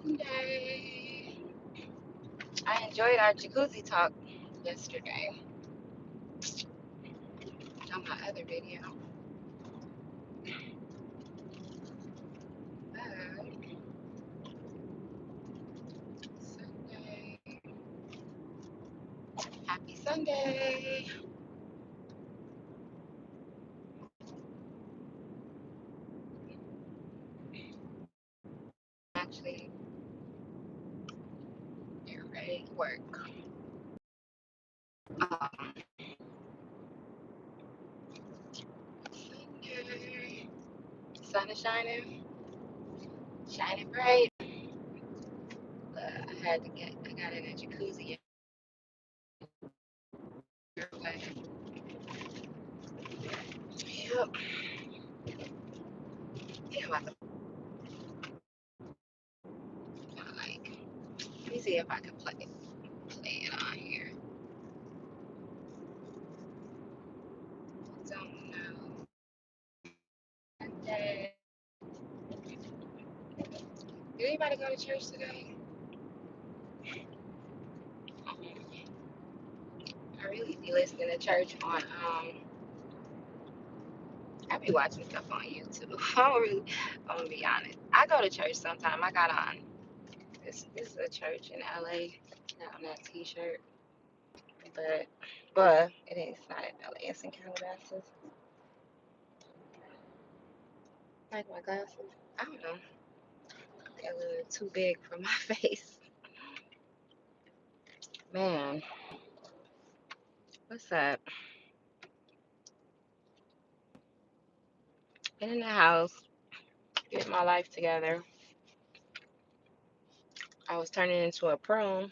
Sunday. I enjoyed our jacuzzi talk yesterday on my other video. But Sunday, happy Sunday. Actually, get ready to work. Um, Sunday, sun is shining bright. But I got in a jacuzzi yesterday. Yep. Yeah, I'm about to like, let me see if I can play it on here. Don't know. Sunday. Did anybody go to church today? I really be listening to church on I be watching stuff on YouTube. I don't really I'm gonna be honest. I go to church sometime. I got on this is a church in LA. Got on that t shirt. But it's not in LA, it's in Calabasas. Like my glasses. I don't know. They're a little too big for my face. Man, what's up? Been in the house, getting my life together. I was turning into a prune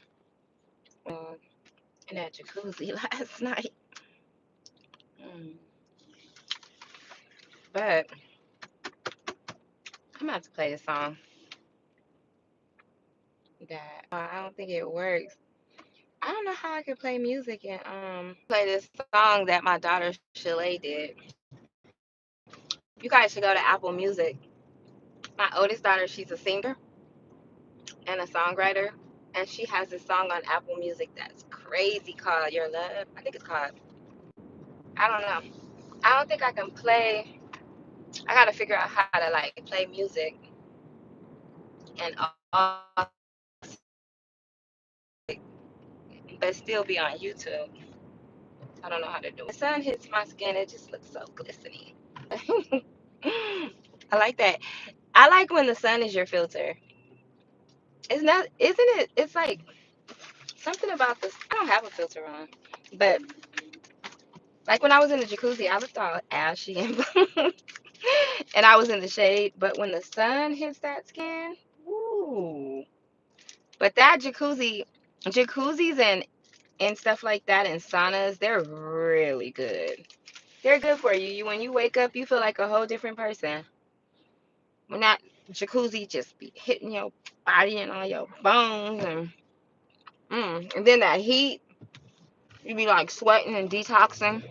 in that jacuzzi last night. Mm. But I'm about to play the song that I don't think it works. I don't know how I can play music and play this song that my daughter Shalay did. You guys should go to Apple Music. My oldest daughter, she's a singer and a songwriter, and she has this song on Apple Music that's crazy called Your Love. I think it's called. I don't know. I don't think I can play. I gotta figure out how to like play music and all, but still be on YouTube. I don't know how to do it. The sun hits my skin, it just looks so glistening. I like that. I like when the sun is your filter. Isn't it? It's like something about this. I don't have a filter on, but like when I was in the jacuzzi, I looked all ashy and and I was in the shade. But when the sun hits that skin, ooh. But that jacuzzis and stuff like that and saunas, they're really good. They're good for you. When you wake up, you feel like a whole different person. When that jacuzzi just be hitting your body and all your bones and then that heat, you be like sweating and detoxing.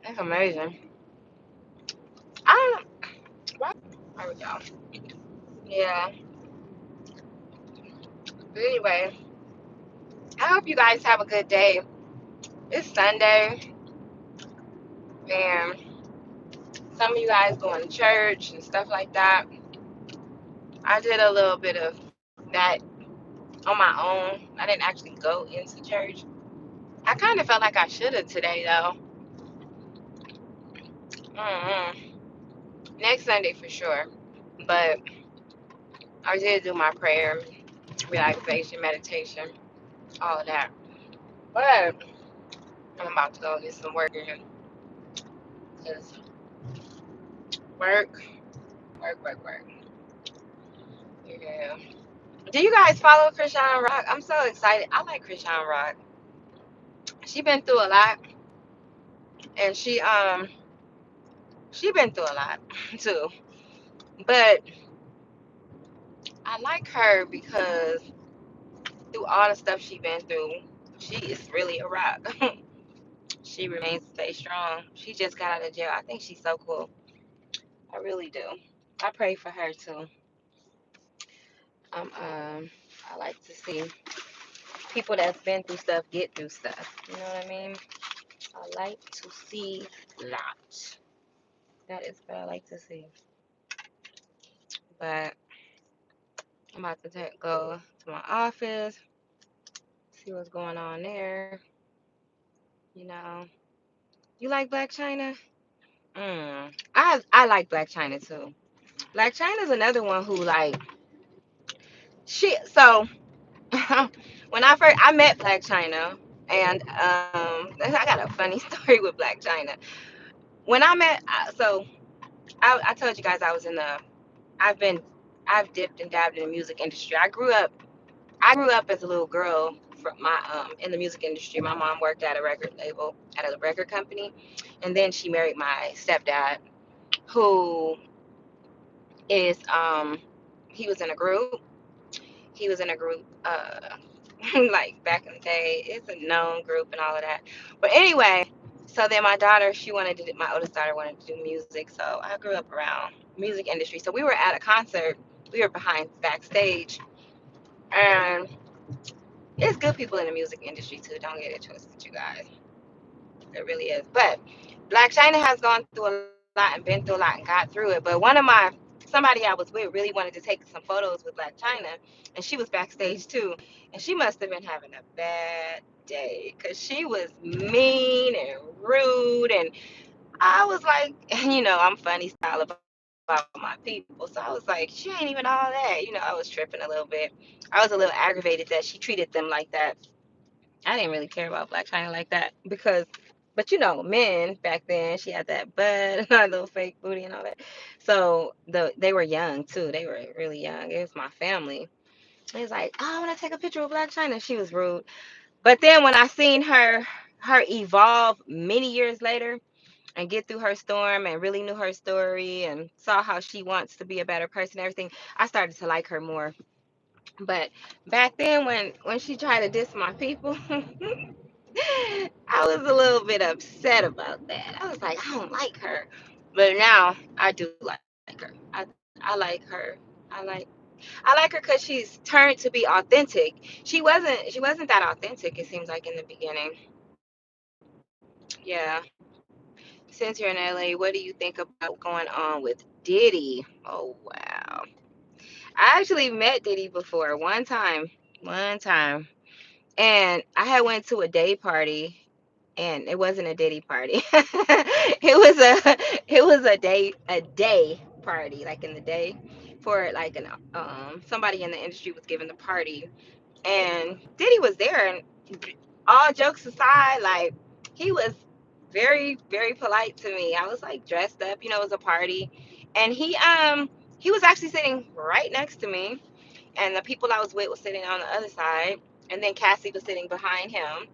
That's amazing. I don't know. What? There we go. Yeah. But anyway, I hope you guys have a good day. It's Sunday, and some of you guys going to church and stuff like that. I did a little bit of that on my own. I didn't actually go into church. I kind of felt like I should have today, though. mm Next Sunday for sure. But I did do my prayer, relaxation, meditation, all of that. But I'm about to go get some work in. Because work, work. Yeah. Do you guys follow Christian Rock? I'm so excited. I like Christian Rock. She been through a lot, and she been through a lot too. But I like her because through all the stuff she been through, she is really a rock. She remains to stay strong. She just got out of jail. I think she's so cool. I really do. I pray for her too. I like to see people that's been through stuff get through stuff. You know what I mean? I like to see that. That is what I like to see. But I'm about to go to my office, see what's going on there. You know, you like Black China? I like Black China too. Black China's another one who like she. So when I met Black China, and I got a funny story with Black China. When I met, so I told you guys I was in the. I've been, I've dipped and dabbed in the music industry. I grew up as a little girl from my in the music industry. My mom worked at a record label at a record company, and then she married my stepdad, who is he was in a group. He was in a group like back in the day. It's a known group and all of that. But anyway, so then my daughter, my oldest daughter wanted to do music. So I grew up around music industry. So we were at a concert. We were behind backstage, and it's good people in the music industry too. Don't get it twisted, you guys. It really is. But Black China has gone through a lot and been through a lot and got through it. But somebody I was with really wanted to take some photos with Black China, and she was backstage too. And she must have been having a bad day because she was mean and rude. And I was like, I'm funny style about my people. So I was like, she ain't even all that. I was tripping a little bit. I was a little aggravated that she treated them like that. I didn't really care about Black China like that because, but men back then, she had that butt and her little fake booty and all that. So they were young too. They were really young. It was my family. It was like, oh, I want to take a picture with Black China. She was rude. But then when I seen her evolve many years later and get through her storm and really knew her story and saw how she wants to be a better person, everything, I started to like her more. But back then, when she tried to diss my people, I was a little bit upset about that. I was like, I don't like her, but now I do like her. I like her. I like I like her because she's turned to be authentic. She wasn't that authentic. It seems like in the beginning. Yeah. Since you're in LA, what do you think about going on with Diddy? Oh wow. I actually met Diddy before one time. One time. And I had went to a day party, and it wasn't a Diddy party. It was a day party, like in the day, for like an somebody in the industry was giving the party, and Diddy was there, and all jokes aside, like he was very very polite to me. I was like dressed up, it was a party, and he was actually sitting right next to me, and the people I was with was sitting on the other side, and then Cassie was sitting behind him,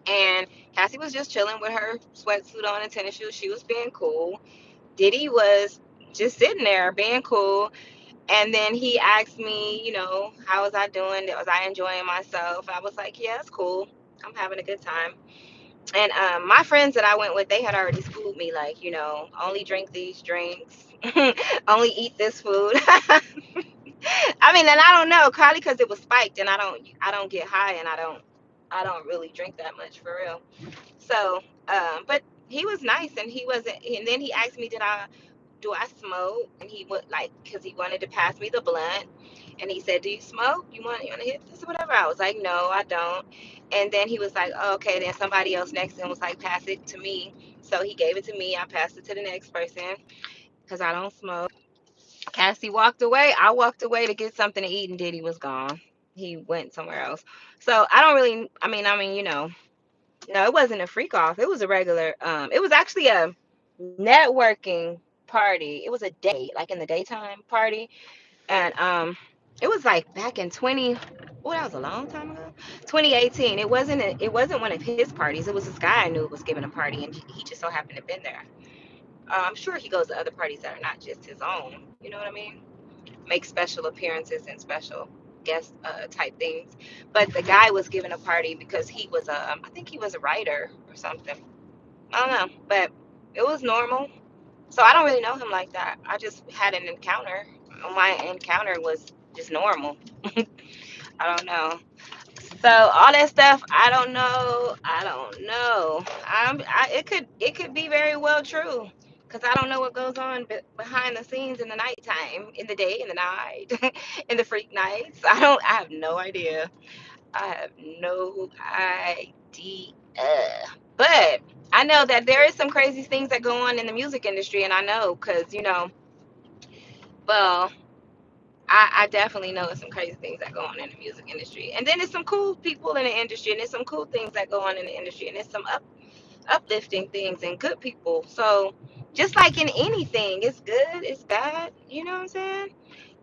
and Cassie was just chilling with her sweatsuit on and tennis shoes. She was being cool. Diddy was just sitting there being cool, and then he asked me, how was I doing? Was I enjoying myself? I was like, yeah, it's cool. I'm having a good time. And my friends that I went with, they had already schooled me, like, only drink these drinks, only eat this food. I mean, and I don't know, probably because it was spiked, and I don't get high, and I don't really drink that much for real. So, but he was nice, and he wasn't. And then he asked me, do I smoke? And he would like, because he wanted to pass me the blunt, and he said, do you smoke? You want to hit this or whatever? I was like, no, I don't. And then he was like, oh, okay. Then somebody else next to him was like, pass it to me. So he gave it to me. I passed it to the next person because I don't smoke. Cassie walked away. I walked away to get something to eat, and Diddy was gone. He went somewhere else. So I don't really. No, it wasn't a freak off. It was a regular. It was actually a networking party. It was a day, like in the daytime party, and it was like back in 20. Oh, that was a long time ago. 2018. It wasn't one of his parties. It was this guy I knew was giving a party, and he just so happened to have been there. I'm sure he goes to other parties that are not just his own. You know what I mean? Make special appearances and special guest type things. But the guy was giving a party because I think he was a writer or something. I don't know, but it was normal. So I don't really know him like that. I just had an encounter. My encounter was just normal. I don't know. So all that stuff, I don't know. I don't know. It could be very well true, because I don't know what goes on behind the scenes in the nighttime, in the day, in the night, in the freak nights. I have no idea. I have no idea. But I know that there is some crazy things that go on in the music industry, and I know because well, I definitely know some crazy things that go on in the music industry. And then there's some cool people in the industry, and there's some cool things that go on in the industry, and there's some uplifting things and good people. So just like in anything, it's good, it's bad. You know what I'm saying?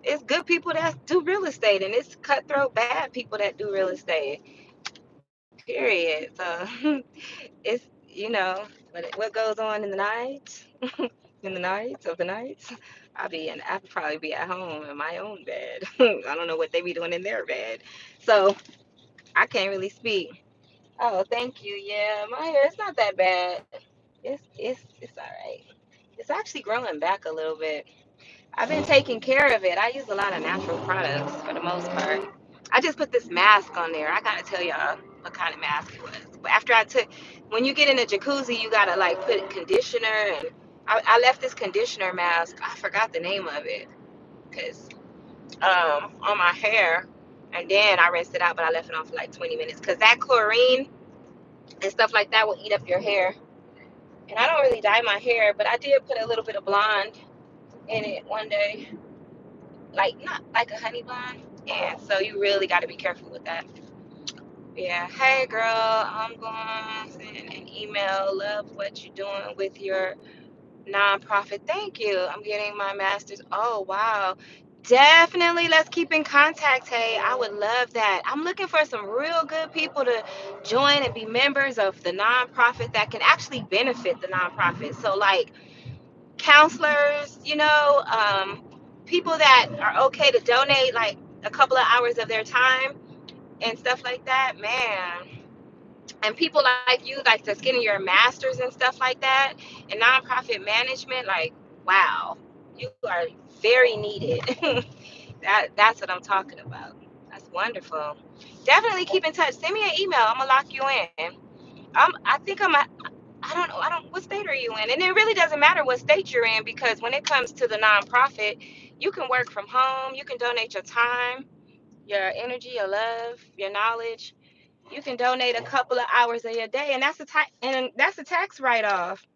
It's good people that do real estate, and it's cutthroat bad people that do real estate. Period. So it's what goes on in the night, in the nights of the nights. I would probably be at home in my own bed. I don't know what they be doing in their bed, so I can't really speak. Oh, thank you. Yeah, my hair is not that bad. It's all right. It's actually growing back a little bit. I've been taking care of it. I use a lot of natural products for the most part. I just put this mask on there. I gotta tell y'all what kind of mask it was. But after when you get in a jacuzzi, you gotta like put conditioner, and I left this conditioner mask. I forgot the name of it, cause on my hair, and then I rinsed it out, but I left it on for like 20 minutes, cause that chlorine and stuff like that will eat up your hair. And I don't really dye my hair, but I did put a little bit of blonde in it one day, like not like a honey blonde. And so you really got to be careful with that. Yeah. Hey, girl, I'm going to send an email. Love what you're doing with your nonprofit. Thank you. I'm getting my master's. Oh, wow. Definitely. Let's keep in contact. Hey, I would love that. I'm looking for some real good people to join and be members of the nonprofit that can actually benefit the nonprofit. So, like, counselors, people that are okay to donate like a couple of hours of their time and stuff like that, man. And people like you, like that's getting your masters and stuff like that, and nonprofit management, like, wow, you are very needed. That's what I'm talking about. That's wonderful. Definitely keep in touch. Send me an email. I'm gonna lock you in. I think I don't know. I don't. What state are you in? And it really doesn't matter what state you're in, because when it comes to the nonprofit, you can work from home. You can donate your time, your energy, your love, your knowledge. You can donate a couple of hours of your day, and that's a tax write-off.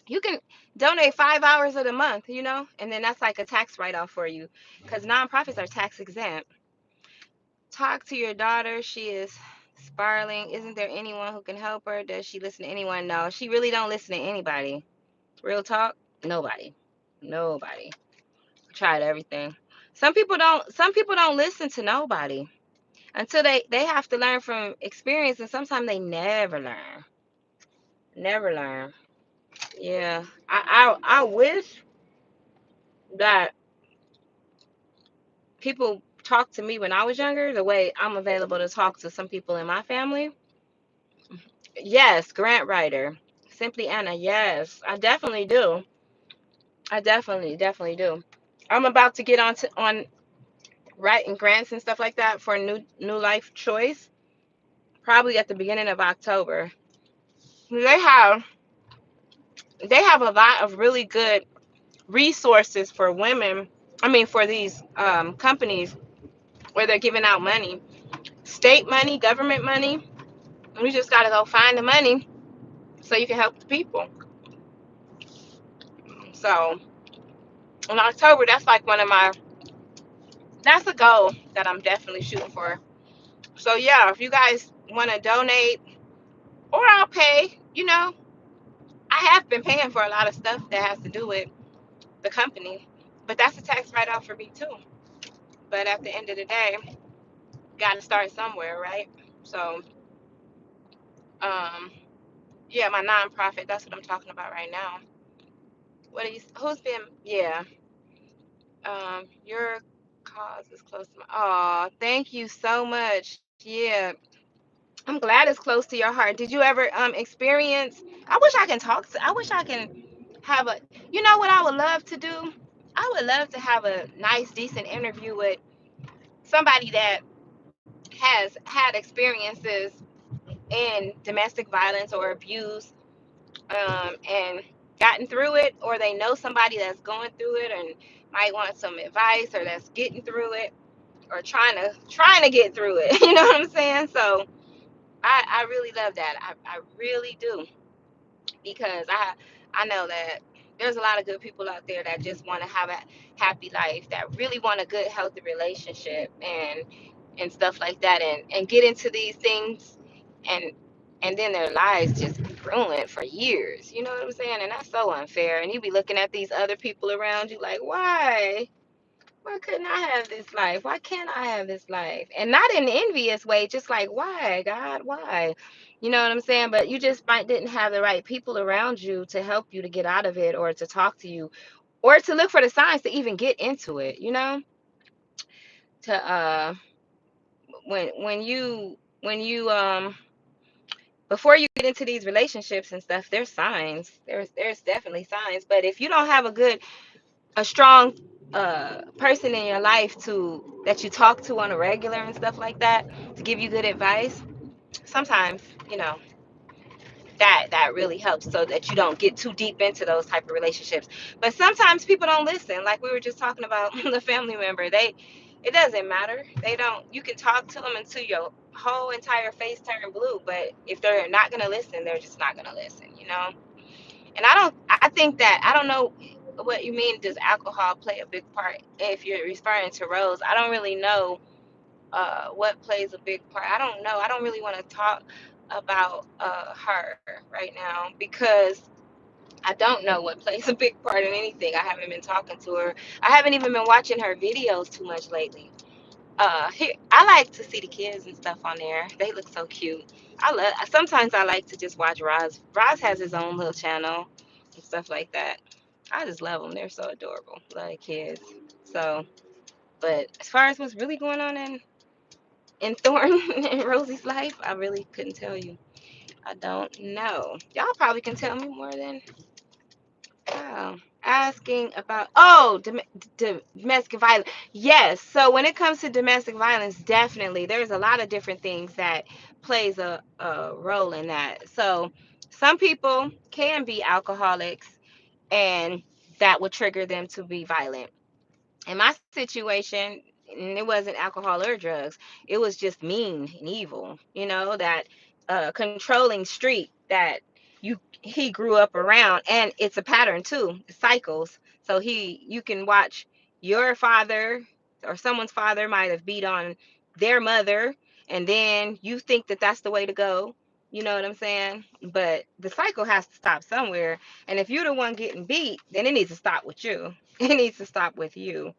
You can donate 5 hours of the month, and then that's like a tax write-off for you, because nonprofits are tax exempt. Talk to your daughter. She is spiraling. Isn't there anyone who can help her? Does she listen to anyone? No, she really don't listen to anybody. Real talk, nobody. Nobody. Tried everything. Some people don't listen to nobody until they have to learn from experience, and sometimes they never learn. Never learn. Yeah. I wish that people talked to me when I was younger the way I'm available to talk to some people in my family. Yes, grant writer. Simply Anna. Yes, I definitely do. I definitely do. I'm about to get on writing grants and stuff like that for a new life choice, probably at the beginning of October. They have they have a lot of really good resources for women. I mean, for these companies where they're giving out money, state money, government money. You just gotta go find the money so you can help the people. So in October, that's like that's a goal that I'm definitely shooting for. So yeah, if you guys want to donate, or I'll pay, I have been paying for a lot of stuff that has to do with the company, but that's a tax write-off for me too. But at the end of the day, got to start somewhere, right? So, um, yeah, my nonprofit, that's what I'm talking about right now. Who's been, yeah, your cause is close to my, oh, thank you so much. Yeah, I'm glad it's close to your heart. Did you ever experience, I wish I can have what I would love to do? I would love to have a nice, decent interview with somebody that has had experiences in domestic violence or abuse, and gotten through it, or they know somebody that's going through it and might want some advice, or that's getting through it, or trying to get through it. You know what I'm saying? So I really love that. I really do, because I know that there's a lot of good people out there that just want to have a happy life, that really want a good healthy relationship, and stuff like that, and get into these things, and then their lives just be ruined for years. You know what I'm saying? And that's so unfair. And you be looking at these other people around you like, why couldn't I have this life? Why can't I have this life? And not in an envious way, just like, why, God, why? You know what I'm saying? But you just might didn't have the right people around you to help you to get out of it, or to talk to you, or to look for the signs to even get into it, you know? To when you before you get into these relationships and stuff, there's signs. There's definitely signs. But if you don't have a strong person in your life to that you talk to on a regular and stuff like that, to give you good advice, sometimes, you know, that really helps, so that you don't get too deep into those type of relationships. But sometimes people don't listen, like we were just talking about. The family member, it doesn't matter, they don't, you can talk to them until your whole entire face turn blue, but if they're not going to listen, they're just not going to listen, you know. And I think that, I don't know what you mean, does alcohol play a big part? If you're referring to Rose, I don't really know what plays a big part. I don't know. I don't really want to talk about her right now, because I don't know what plays a big part in anything. I haven't been talking to her. I haven't even been watching her videos too much lately. Here, I like to see the kids and stuff on there. They look so cute. Sometimes I like to just watch Roz. Roz has his own little channel and stuff like that. I just love them. They're so adorable. Love the kids. So, but as far as what's really going on in Thornton and Rosie's life, I really couldn't tell you. I don't know. Y'all probably can tell me more than, oh, asking about, domestic violence. Yes. So when it comes to domestic violence, definitely there's a lot of different things that plays a role in that. So some people can be alcoholics, and that would trigger them to be violent. In my situation, it wasn't alcohol or drugs. It was just mean and evil, you know, that controlling streak that he grew up around. And it's a pattern too, cycles. So you can watch your father or someone's father might have beat on their mother, and then you think that that's the way to go. You know what I'm saying? But the cycle has to stop somewhere. And if you're the one getting beat, then it needs to stop with you. It needs to stop with you.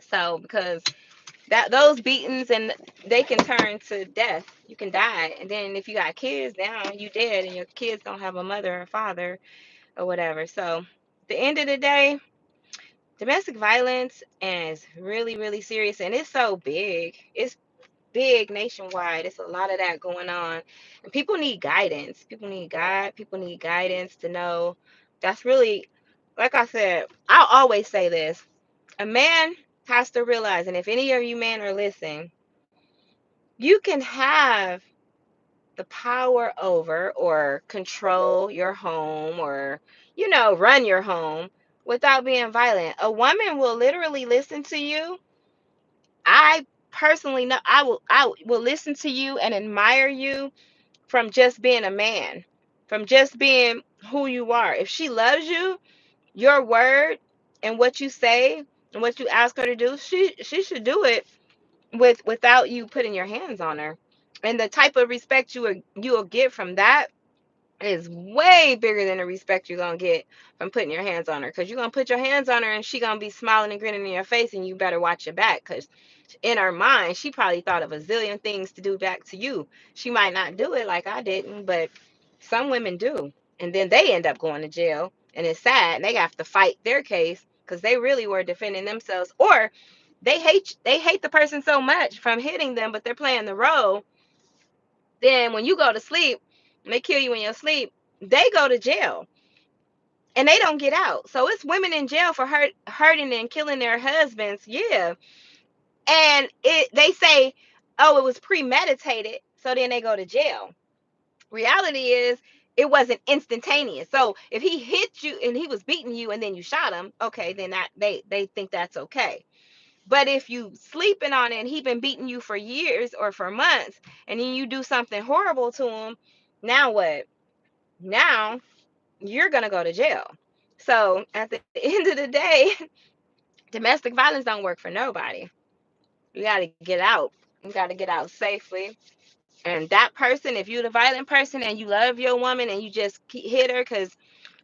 So, because that those beatings, and they can turn to death. You can die. And then if you got kids, now you dead, and your kids don't have a mother or father or whatever. So at the end of the day, domestic violence is really, really serious, and it's so big. It's big nationwide. It's a lot of that going on. And people need guidance. People need guidance to know. That's really, like I said, I'll always say this. A man has to realize, and if any of you men are listening, you can have the power over or control your home, or, run your home without being violent. A woman will literally listen to you. I personally know I will listen to you and admire you from just being a man, from just being who you are. If she loves you, your word and what you say and what you ask her to do, she should do it without you putting your hands on her. And the type of respect you will get from that is way bigger than the respect you're gonna get from putting your hands on her. Because you're gonna put your hands on her and she gonna be smiling and grinning in your face, and you better watch your back, because in her mind she probably thought of a zillion things to do back to you. She might not do it like I didn't, but some women do, and then they end up going to jail, and it's sad, and they have to fight their case because they really were defending themselves, or they hate the person so much from hitting them, but they're playing the role. Then when you go to sleep and they kill you in your sleep, they go to jail and they don't get out. So it's women in jail for hurting and killing their husbands. Yeah. And they say, oh, it was premeditated, so then they go to jail. Reality is, it wasn't instantaneous. So if he hit you and he was beating you and then you shot him, okay, then they think that's okay. But if you sleeping on it and he been beating you for years or for months, and then you do something horrible to him, now what? Now you're gonna go to jail. So at the end of the day, domestic violence don't work for nobody. You gotta get out. You gotta get out safely. And that person, if you're the violent person and you love your woman and you just hit her because,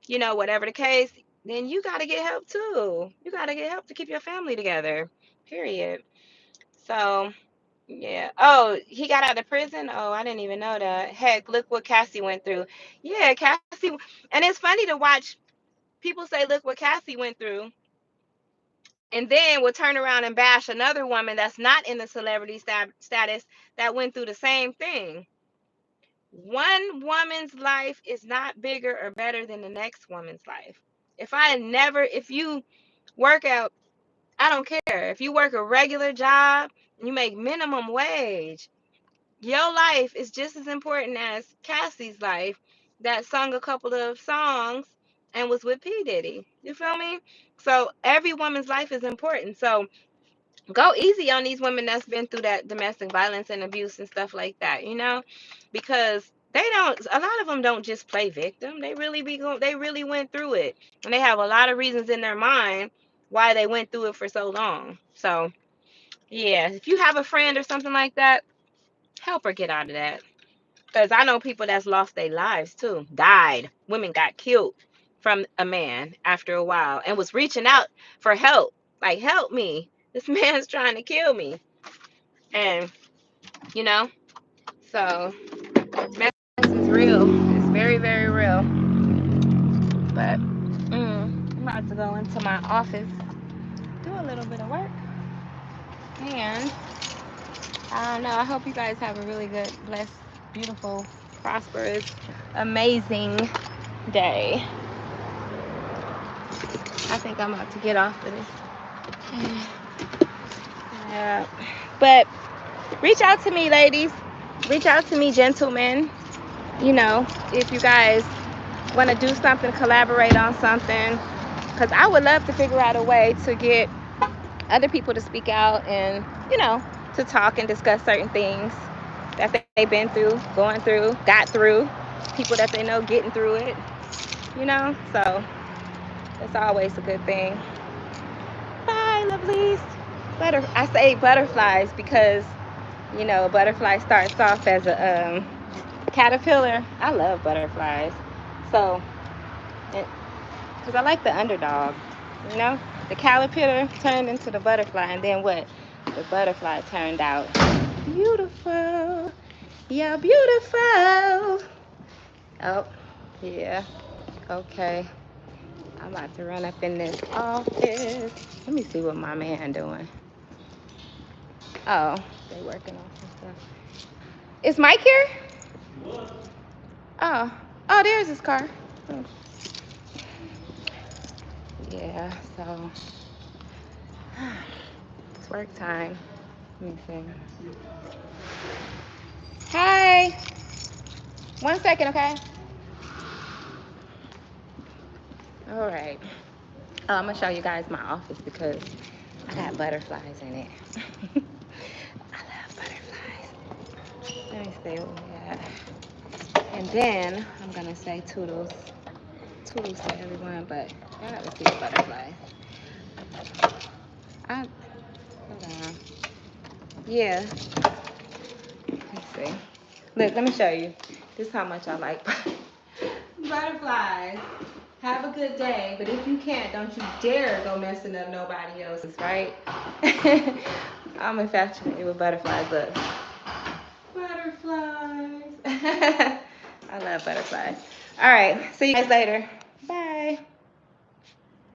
whatever the case, then you gotta get help too. You gotta get help to keep your family together. Period. So yeah. Oh, he got out of prison? Oh, I didn't even know that. Heck, look what Cassie went through. Yeah, Cassie. And it's funny to watch people say, look what Cassie went through, and then will turn around and bash another woman that's not in the celebrity status that went through the same thing. One woman's life is not bigger or better than the next woman's life. If you work out, I don't care. If you work a regular job, you make minimum wage, your life is just as important as Cassie's life that sung a couple of songs and was with P. Diddy. You feel me? So every woman's life is important. So go easy on these women that's been through that domestic violence and abuse and stuff like that, because a lot of them don't just play victim. They really went through it. And they have a lot of reasons in their mind why they went through it for so long. So, yeah, if you have a friend or something like that, help her get out of that. Because I know people that's lost their lives too, died. Women got killed from a man after a while and was reaching out for help. Like, help me. This man's trying to kill me. And, you know, so mess is real. It's very, very real. But I'm about to go into my office, do a little bit of work. And I don't know. I hope you guys have a really good, blessed, beautiful, prosperous, amazing day. I think I'm about to get off of this. Yeah. But reach out to me, ladies. Reach out to me, gentlemen. If you guys want to do something, collaborate on something. Because I would love to figure out a way to get other people to speak out and, to talk and discuss certain things that they've been through, going through, got through. People that they know getting through it. So it's always a good thing. Bye, lovelies. I say butterflies because, a butterfly starts off as a caterpillar. I love butterflies. So, because I like the underdog, the caterpillar turned into the butterfly, and then what? The butterfly turned out beautiful. Yeah, beautiful. Oh, yeah. Okay. I'm about to run up in this office. Let me see what my man doing. Oh, they working on some stuff. Is Mike here? Oh. Oh, there's his car. Oh. Yeah, so it's work time. Let me see. Hi. 1 second, okay? All right. Oh, I'm gonna show you guys my office because I got butterflies in it. I love butterflies. Let me see what we got. And then I'm gonna say toodles. Toodles to everyone, but I gotta see the butterflies. Hold on. Yeah. Let's see. Look, let me show you. This is how much I like butterflies. Have a good day, but if you can't, don't you dare go messing up nobody else's, right? I'm infatuated with butterflies. Look. Butterflies. I love butterflies. All right. See you guys later. Bye.